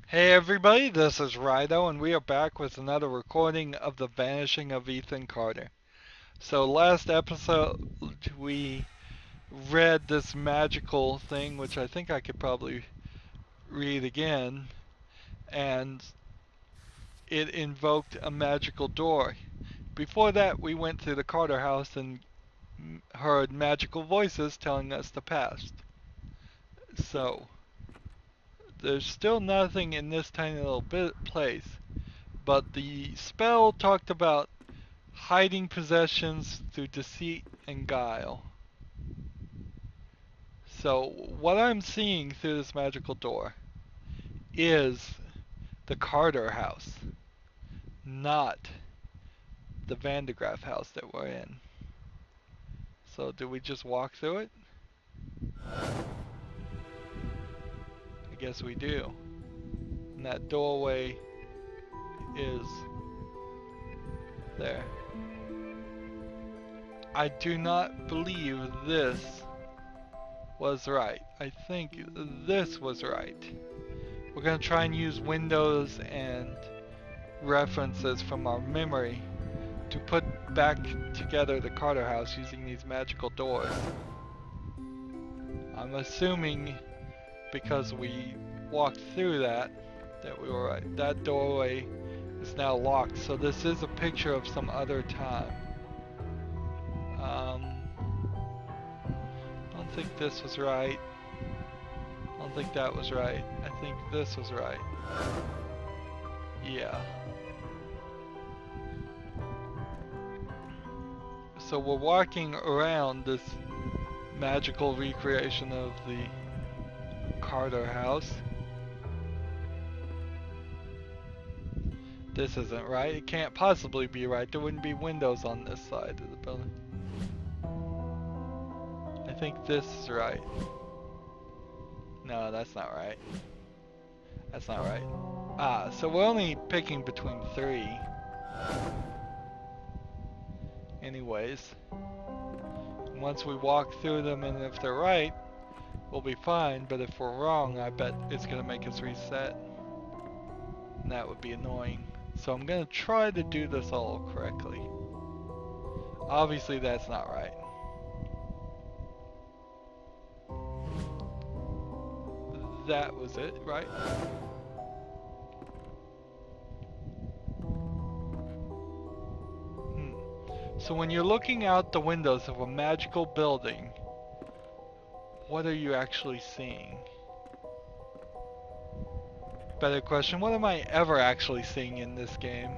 Hey everybody, this is Rydo, and we are back with another recording of the Vanishing of Ethan Carter. So last episode we read this magical thing, which I think I could probably read again, and it invoked a magical door. Before that we went through the Carter house and heard magical voices telling us the past. So there's still nothing in this tiny little place, but the spell talked about hiding possessions through deceit and guile. So, what I'm seeing through this magical door is the Carter house, not the Vandegraff house that we're in. So, do we just walk through it? I guess we do. And that doorway is there. I do not believe this was right. I think this was right. We're going to try and use windows and references from our memory to put back together the Carter house using these magical doors. I'm assuming because we walked through that we were right. That doorway is now locked, so this is a picture of some other time. I don't think this was right. I don't think that was right. I think this was right. Yeah. So we're walking around this magical recreation of the Carter house. This isn't right. It can't possibly be right. There wouldn't be windows on this side of the building. I think this is right. No, that's not right. That's not right. Ah, so we're only picking between three. Anyways. Once we walk through them, and if they're right, we'll be fine. But if we're wrong, I bet it's going to make us reset. And that would be annoying. So I'm going to try to do this all correctly. Obviously that's not right. That was it, right? So when you're looking out the windows of a magical building, what are you actually seeing? Better question, what am I ever actually seeing in this game?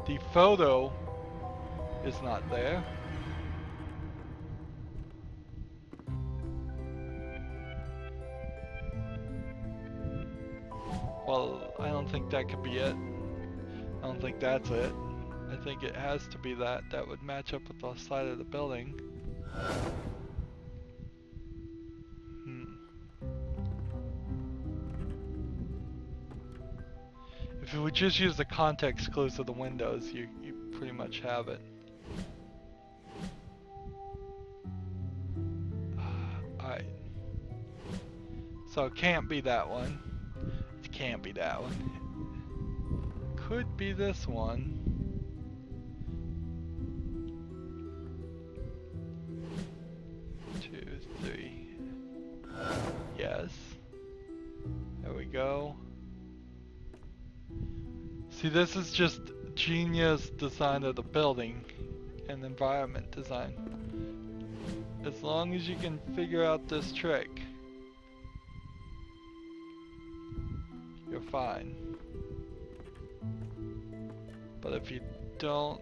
The photo is not there. Well, I don't think that could be it. I don't think that's it. I think it has to be that. That would match up with the side of the building. If you would just use the context clues of the windows, you pretty much have it. Alright. So it can't be that one. It can't be that one. Could be this one. Two, three. Yes. There we go. See, this is just genius design of the building and environment design. As long as you can figure out this trick, you're fine. But if you can't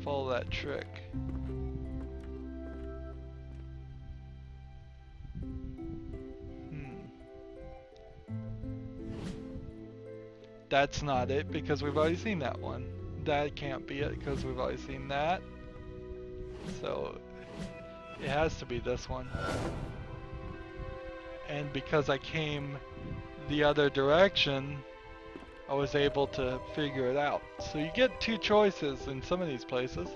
follow that trick. That's not it because we've already seen that one. That can't be it because we've already seen that. So it has to be this one. And because I came the other direction, I was able to figure it out. So you get two choices in some of these places.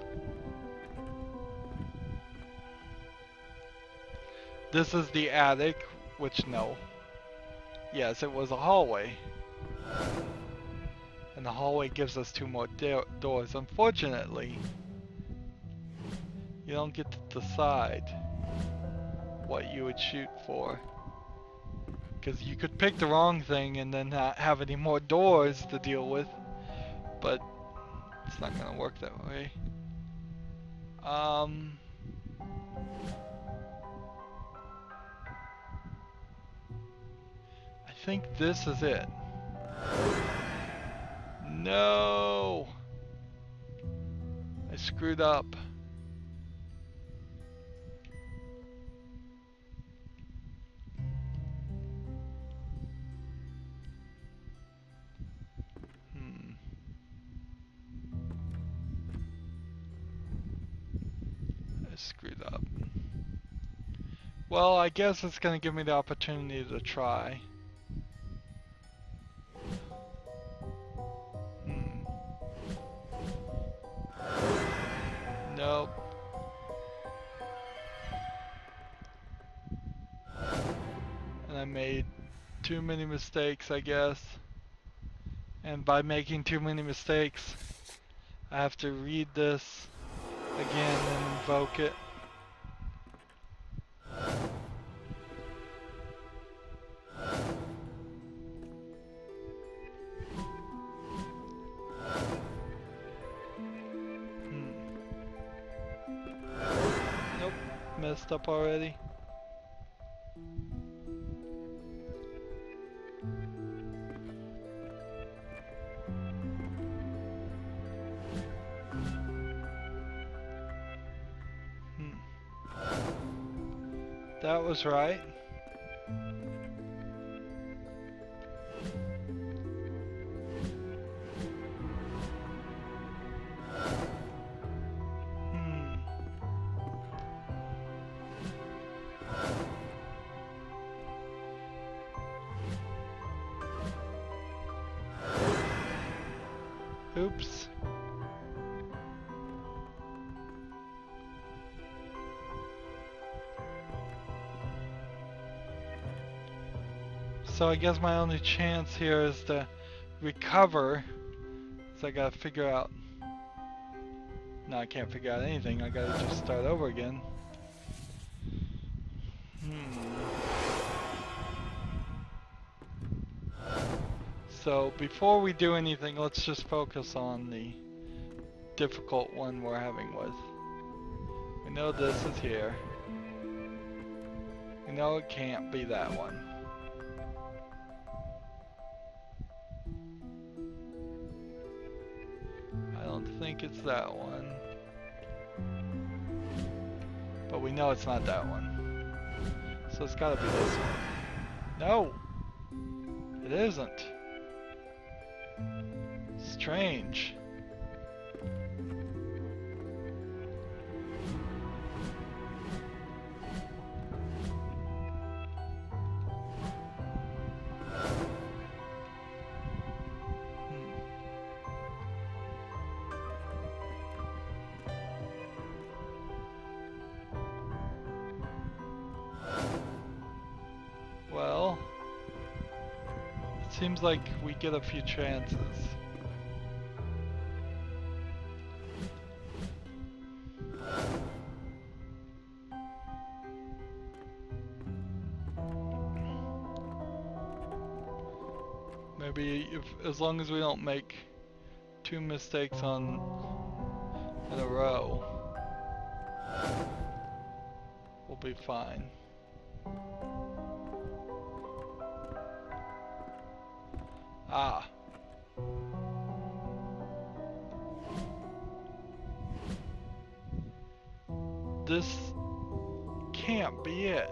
This is the attic, which no. Yes, it was a hallway. And the hallway gives us 2 more doors. Unfortunately, you don't get to decide what you would shoot for. Because you could pick the wrong thing and then not have any more doors to deal with. But it's not going to work that way. I think this is it. No! I screwed up. I screwed up. Well, I guess it's gonna give me the opportunity to try. Nope. And I made too many mistakes, I guess. And by making too many mistakes, I have to read this again and invoke it. Nope, messed up already. That was right. Oops. So I guess my only chance here is to recover. So I gotta figure out. No, I can't figure out anything. I gotta just start over again. So before we do anything, let's just focus on the difficult one we're having with. We know this is here. We know it can't be that one. I don't think it's that one. But we know it's not that one. So it's gotta be this one. No! It isn't. Strange. Well, it seems like we get a few chances. Maybe as long as we don't make 2 mistakes in a row, we'll be fine. Ah. This can't be it,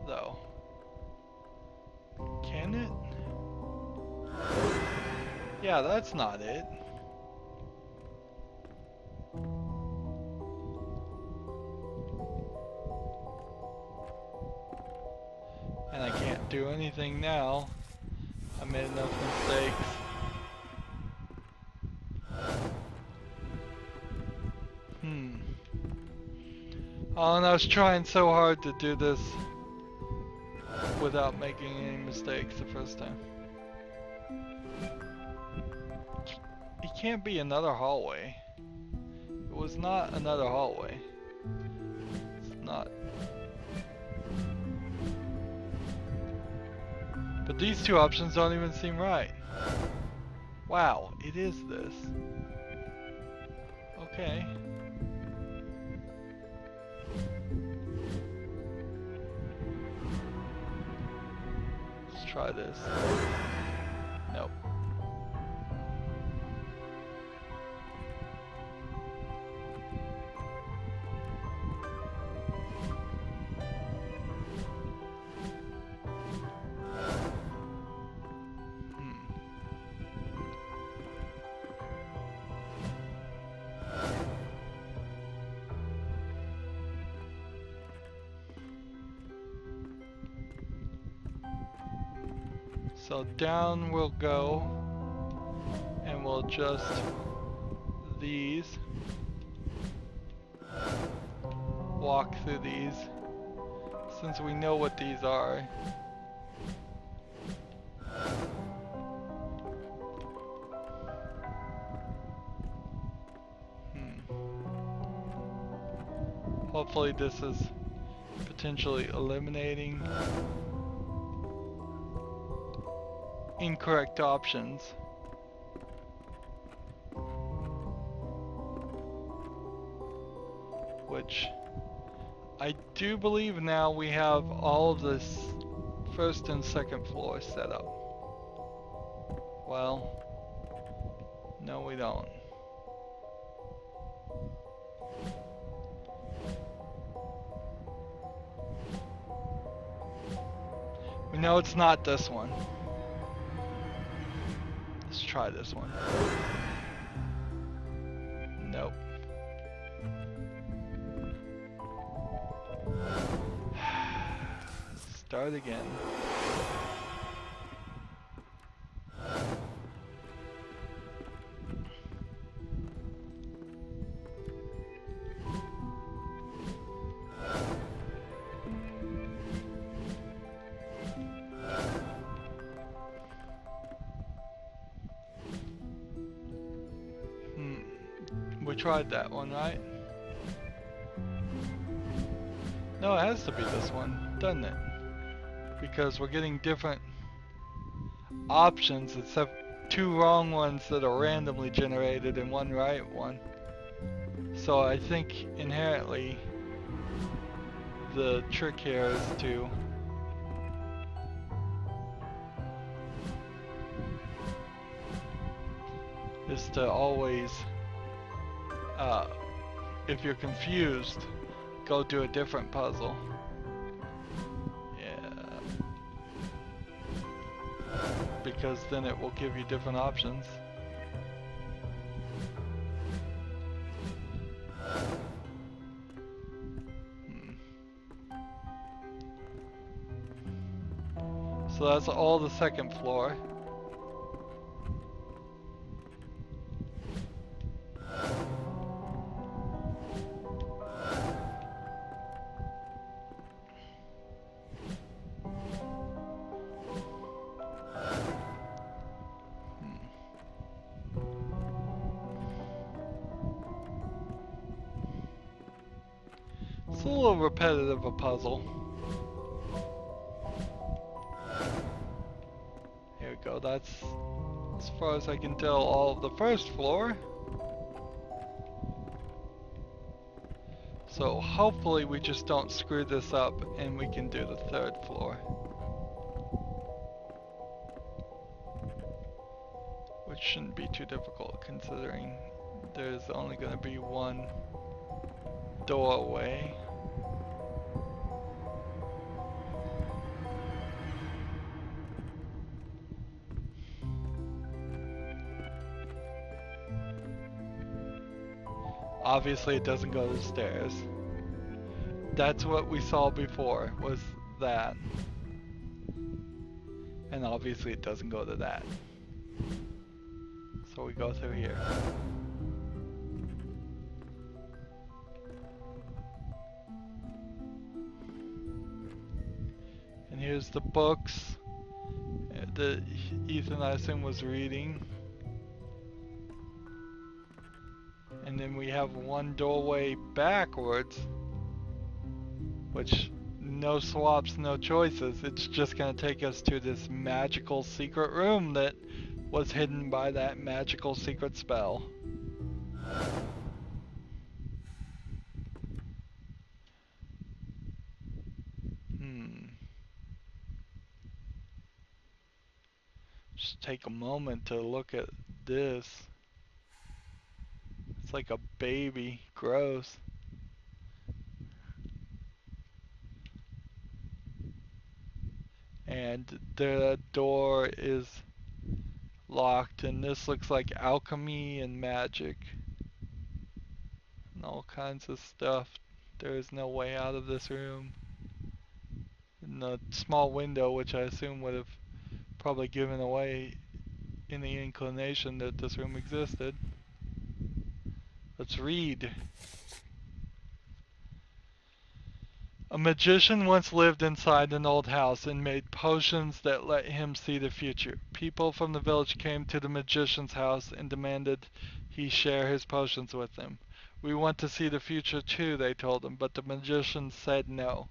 though. Can it? Yeah, that's not it. And I can't do anything now. I made enough mistakes. Oh, and I was trying so hard to do this. without making any mistakes the first time. It can't be another hallway. It was not another hallway. It's not. But these two options don't even seem right. Wow, it is this. Okay. Let's try this. Nope. So down we'll go, and we'll adjust these, walk through these, since we know what these are. Hopefully this is potentially eliminating incorrect options. Which I do believe now we have all of this first and second floor set up. Well, no we don't. We know it's not this one. Let's try this one. Nope. Start again. We tried that one, right? No, it has to be this one, doesn't it? Because we're getting different options, except two wrong ones that are randomly generated and one right one. So I think inherently the trick here is to always, if you're confused, go do a different puzzle. Yeah. Because then it will give you different options. So that's all the second floor. It's a little repetitive a puzzle. Here we go, that's, as far as I can tell, all of the first floor. So hopefully we just don't screw this up and we can do the third floor. Which shouldn't be too difficult considering there's only going to be one doorway. Obviously it doesn't go to the stairs. That's what we saw before, was that. And obviously it doesn't go to that. So we go through here. And here's the books that Ethan, I assume, was reading. And then we have one doorway backwards, which no swaps, no choices. It's just going to take us to this magical secret room that was hidden by that magical secret spell. Just take a moment to look at this. It's like a baby. Gross. And the door is locked, and this looks like alchemy and magic and all kinds of stuff. There is no way out of this room. And the small window, which I assume would have probably given away any inclination that this room existed. Let's read. A magician once lived inside an old house and made potions that let him see the future. People from the village came to the magician's house and demanded he share his potions with them. We want to see the future too, they told him, but the magician said no.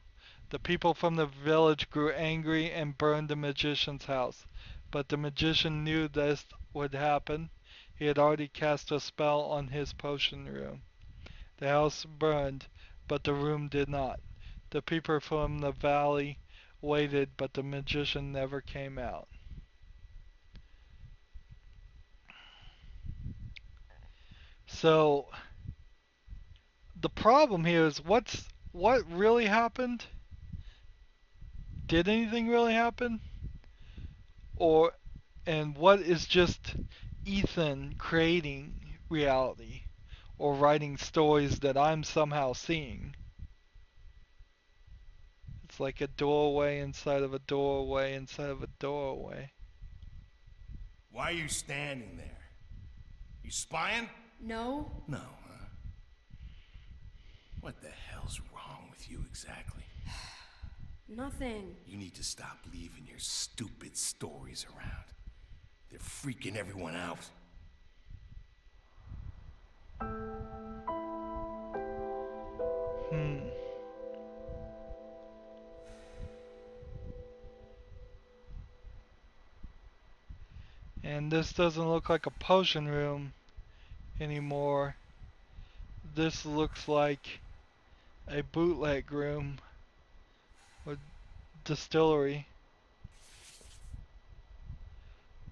The people from the village grew angry and burned the magician's house. But the magician knew this would happen. He had already cast a spell on his potion room. The house burned, but the room did not. The people from the valley waited, but the magician never came out. So the problem here is what really happened? Did anything really happen? And what is just Ethan creating reality or writing stories that I'm somehow seeing? It's like a doorway inside of a doorway inside of a doorway. Why are you standing there? You spying? No. No, huh? What the hell's wrong with you exactly? Nothing. You need to stop leaving your stupid stories around. They're freaking everyone out. And this doesn't look like a potion room anymore. This looks like a bootleg room or distillery.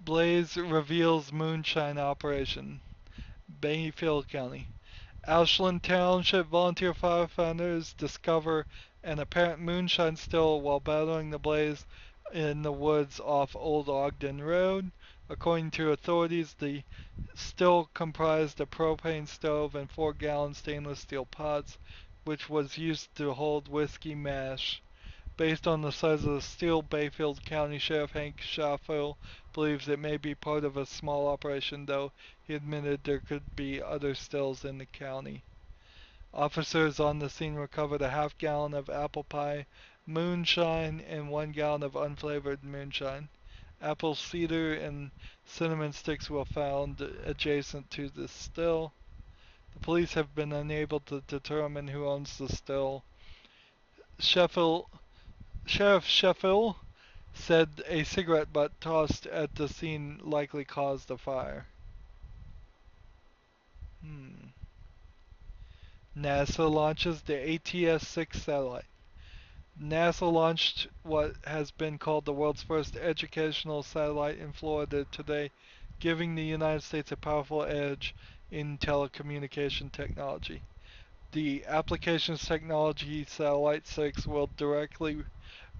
Blaze reveals moonshine operation. Bayfield County. Ashland Township volunteer firefighters discover an apparent moonshine still while battling the blaze in the woods off Old Ogden Road. According to authorities, the still comprised a propane stove and 4-gallon stainless steel pots, which was used to hold whiskey mash. Based on the size of the steel, Bayfield County Sheriff Hank Schaffel believes it may be part of a small operation, though he admitted there could be other stills in the county. Officers on the scene recovered a half-gallon of apple pie moonshine and 1 gallon of unflavored moonshine. Apple cider and cinnamon sticks were found adjacent to the still. The police have been unable to determine who owns the still. Sheriff Sheffield said a cigarette butt tossed at the scene likely caused the fire. NASA launches the ATS-6 satellite. NASA launched what has been called the world's first educational satellite in Florida today, giving the United States a powerful edge in telecommunication technology. The applications technology Satellite 6 will directly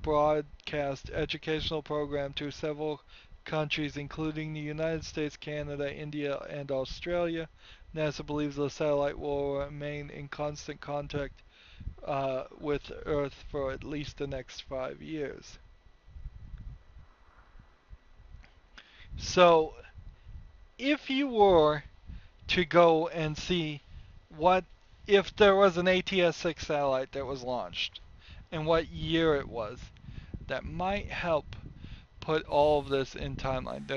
broadcast educational program to several countries including the United States, Canada, India, and Australia. NASA believes the satellite will remain in constant contact with Earth for at least the next 5 years. So, if you were to go and see what if there was an ATS-6 satellite that was launched and what year it was, that might help put all of this in timeline.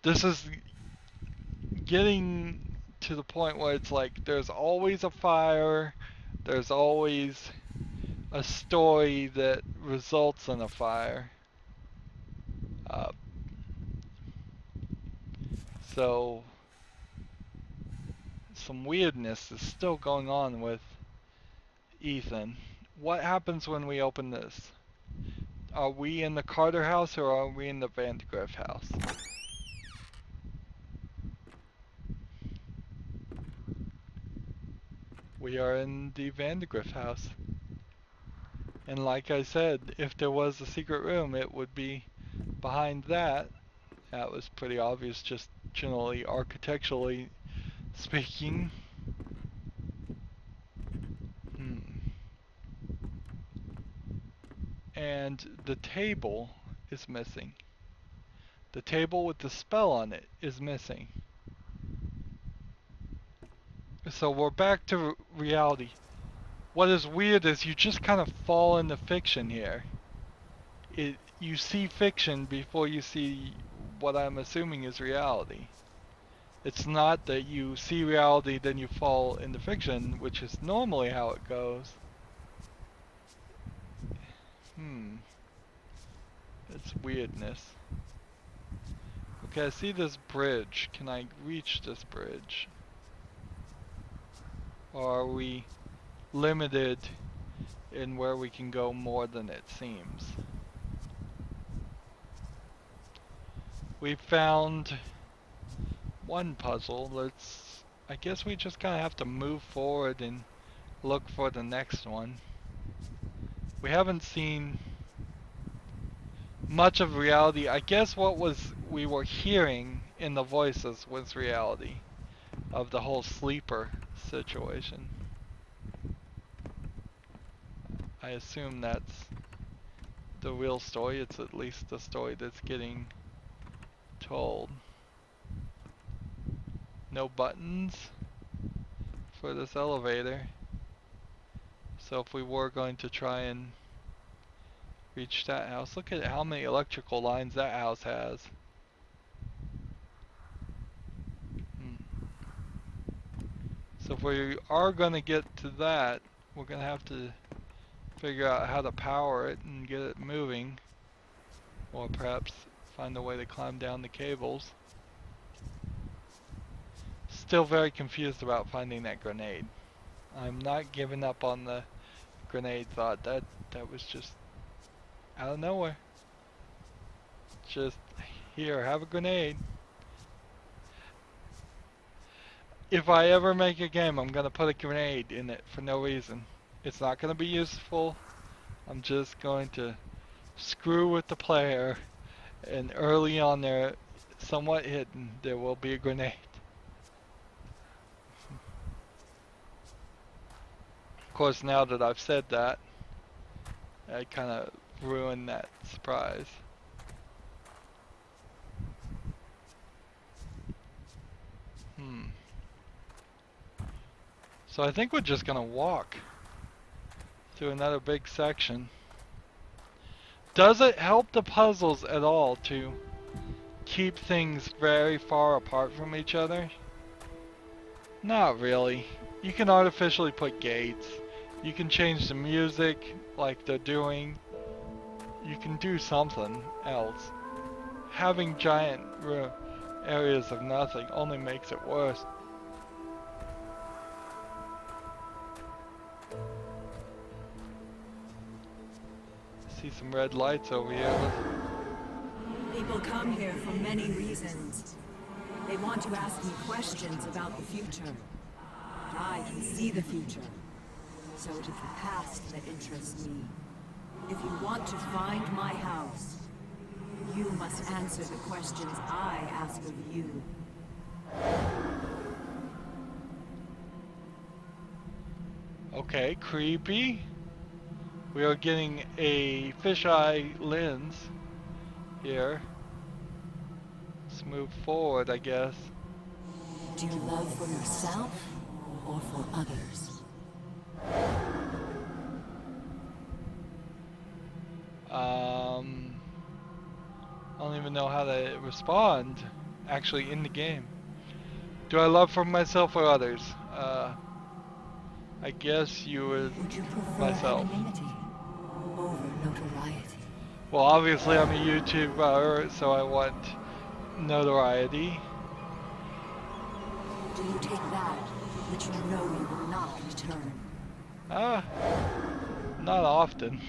This is getting to the point where it's like there's always a fire, there's always a story that results in a fire. Uh, so some weirdness is still going on with Ethan. What happens when we open this? Are we in the Carter house or are we in the Vandegrift house? We are in the Vandegrift house. And like I said, if there was a secret room, it would be behind that. That was pretty obvious, just generally architecturally speaking. And the table is missing. The table with the spell on it is missing. So we're back to reality. What is weird is you just kind of fall into fiction here. You see fiction before you see what I'm assuming is reality. It's not that you see reality then you fall into fiction, which is normally how it goes. It's weirdness. Okay, I see this bridge. Can I reach this bridge? Or are we limited in where we can go more than it seems? We found one puzzle. I guess we just kind of have to move forward and look for the next one. We haven't seen much of reality. I guess what we were hearing in the voices was reality of the whole sleeper situation. I assume that's the real story. It's at least the story that's getting told. No buttons for this elevator. So if we were going to try and reach that house, look at how many electrical lines that house has. So if we are going to get to that, we're going to have to figure out how to power it and get it moving. Or perhaps find a way to climb down the cables. Still very confused about finding that grenade. I'm not giving up on the grenade thought. That was just out of nowhere. Just, here, have a grenade. If I ever make a game, I'm going to put a grenade in it for no reason. It's not going to be useful. I'm just going to screw with the player. And early on there, somewhat hidden, there will be a grenade. Of course, now that I've said that, I kind of ruined that surprise. So I think we're just gonna walk through another big section. Does it help the puzzles at all to keep things very far apart from each other? Not really. You can artificially put gates. You can change the music like they're doing. You can do something else. Having giant areas of nothing only makes it worse. I see some red lights over here. People come here for many reasons. They want to ask me questions about the future. I can see the future. So it is the past that interests me. If you want to find my house, you must answer the questions I ask of you. Okay, creepy. We are getting a fisheye lens here. Let's move forward, I guess. Do you love for yourself or for others? I don't even know how to respond actually in the game. Do I love for myself or others? I guess you Would you would prefer myself. anonymity over notoriety? Well, obviously I'm a YouTuber, so I want notoriety. Do you take that which you know you will not return? Uh, not often.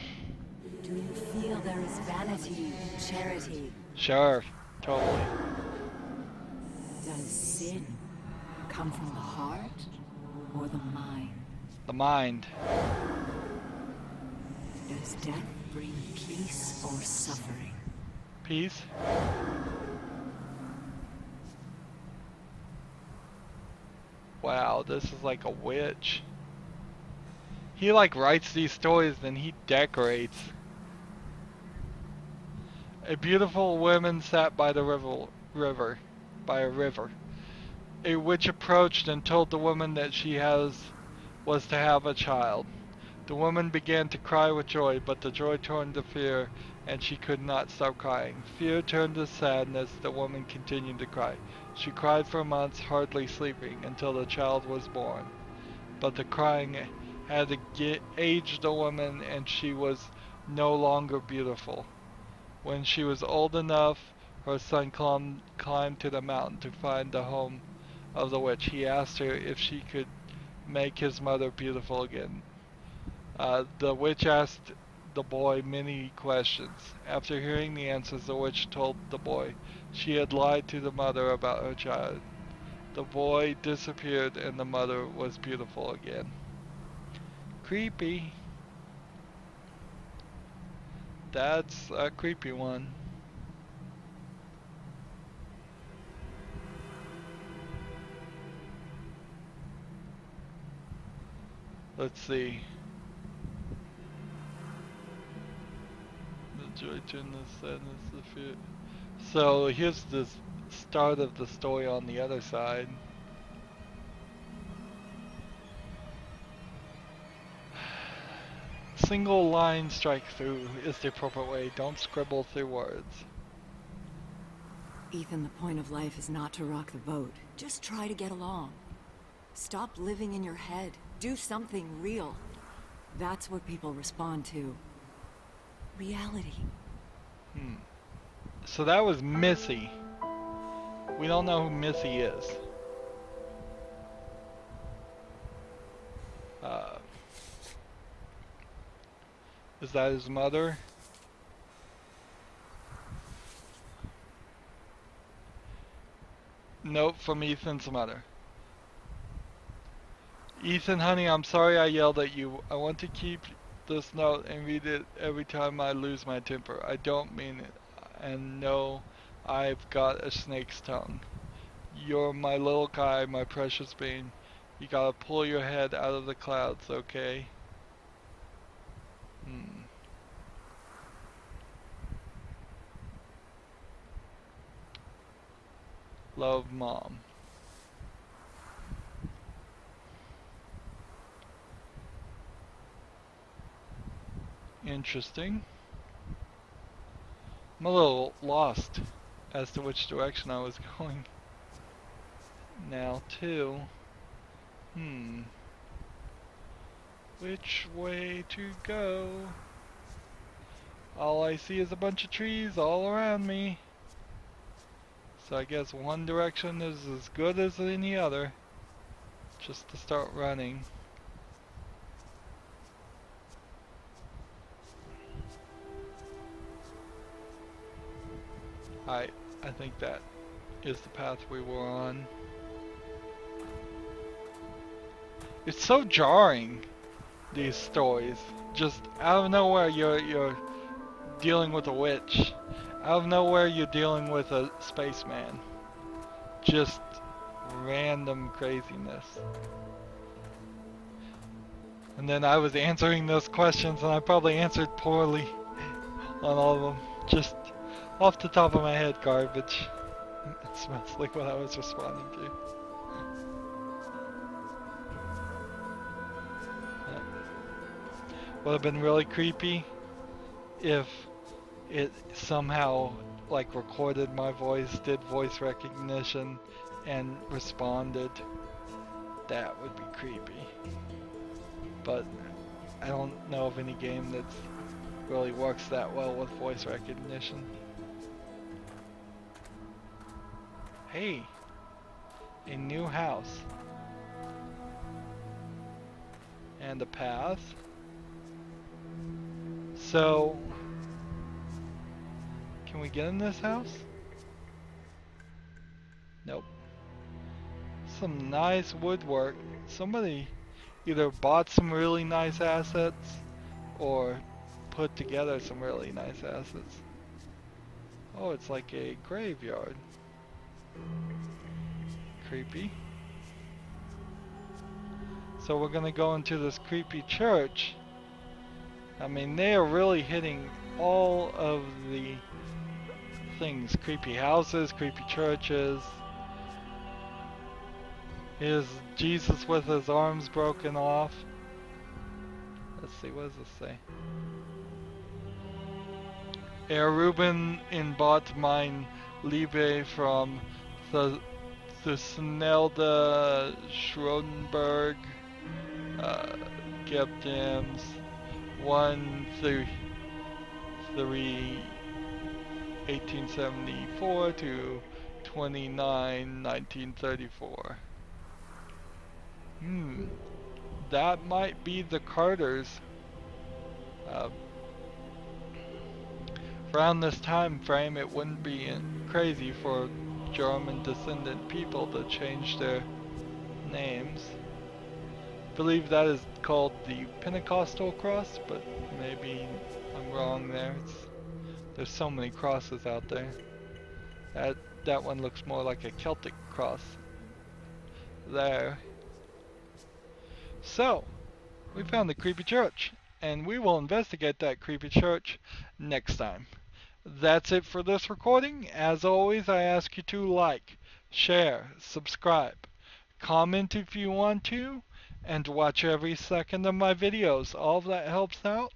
Do you feel there is vanity in charity? Sure, totally. Does sin come from the heart or the mind? The mind. Does death bring peace or suffering? Peace. Wow, this is like a witch. He like writes these stories and he decorates. A beautiful woman sat by the by a river. A witch approached and told the woman that was to have a child. The woman began to cry with joy, but the joy turned to fear, and she could not stop crying. Fear turned to sadness. The woman continued to cry. She cried for months, hardly sleeping, until the child was born. But the crying had aged the woman, and she was no longer beautiful. When she was old enough, her son climbed to the mountain to find the home of the witch. He asked her if she could make his mother beautiful again. The witch asked the boy many questions. After hearing the answers, the witch told the boy she had lied to the mother about her child. The boy disappeared and the mother was beautiful again. Creepy. That's a creepy one. Let's see. The joy turned the sadness to fear. So here's the start of the story on the other side. Single line strike through is the appropriate way. Don't scribble through words. Ethan, the point of life is not to rock the boat. Just try to get along. Stop living in your head. Do something real. That's what people respond to. Reality. So that was Missy. We don't know who Missy is. Is that his mother? Note from Ethan's mother. Ethan, honey, I'm sorry I yelled at you. I want to keep this note and read it every time I lose my temper. I don't mean it. And no, I've got a snake's tongue. You're my little guy, my precious bean. You gotta pull your head out of the clouds, okay? Love, Mom. Interesting. I'm a little lost as to which direction I was going now, too. Which way to go? All I see is a bunch of trees all around me. So I guess one direction is as good as any other. Just to start running. I think that is the path we were on. It's so jarring, these stories. Just out of nowhere you're dealing with a witch. Out of nowhere you're dealing with a spaceman. Just random craziness. And then I was answering those questions and I probably answered poorly on all of them. Just off the top of my head garbage. That's mostly what I was responding to. Would have been really creepy if it somehow like recorded my voice, did voice recognition, and responded. That would be creepy. But I don't know of any game that really works that well with voice recognition. Hey, a new house. And a path. So, can we get in this house? Nope. Some nice woodwork. Somebody either bought some really nice assets or put together some really nice assets. Oh, it's like a graveyard. Creepy. So we're gonna go into this creepy church. I mean, they are really hitting all of the things. Creepy houses, creepy churches. Is Jesus with his arms broken off? Let's see, what does this say? Ruben in bot mein Liebe from the Snelde Schrodenberg Gebdims 1 through 3 1874 to 29 1934. That might be the Carters. Around this time frame, it wouldn't be crazy for German descendant people to change their names. I believe that is called the Pentecostal cross, but maybe I'm wrong there. There's so many crosses out there. That one looks more like a Celtic cross there. So, we found the creepy church, and we will investigate that creepy church next time. That's it for this recording. As always, I ask you to like, share, subscribe, comment if you want to, and watch every second of my videos. All of that helps out.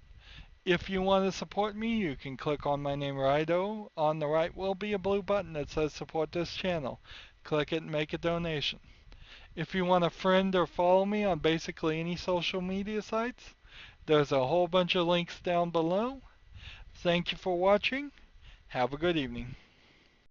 If you want to support me, you can click on my name, Rydo. On the right will be a blue button that says support this channel. Click it and make a donation. If you want to friend or follow me on basically any social media sites, there's a whole bunch of links down below. Thank you for watching. Have a good evening.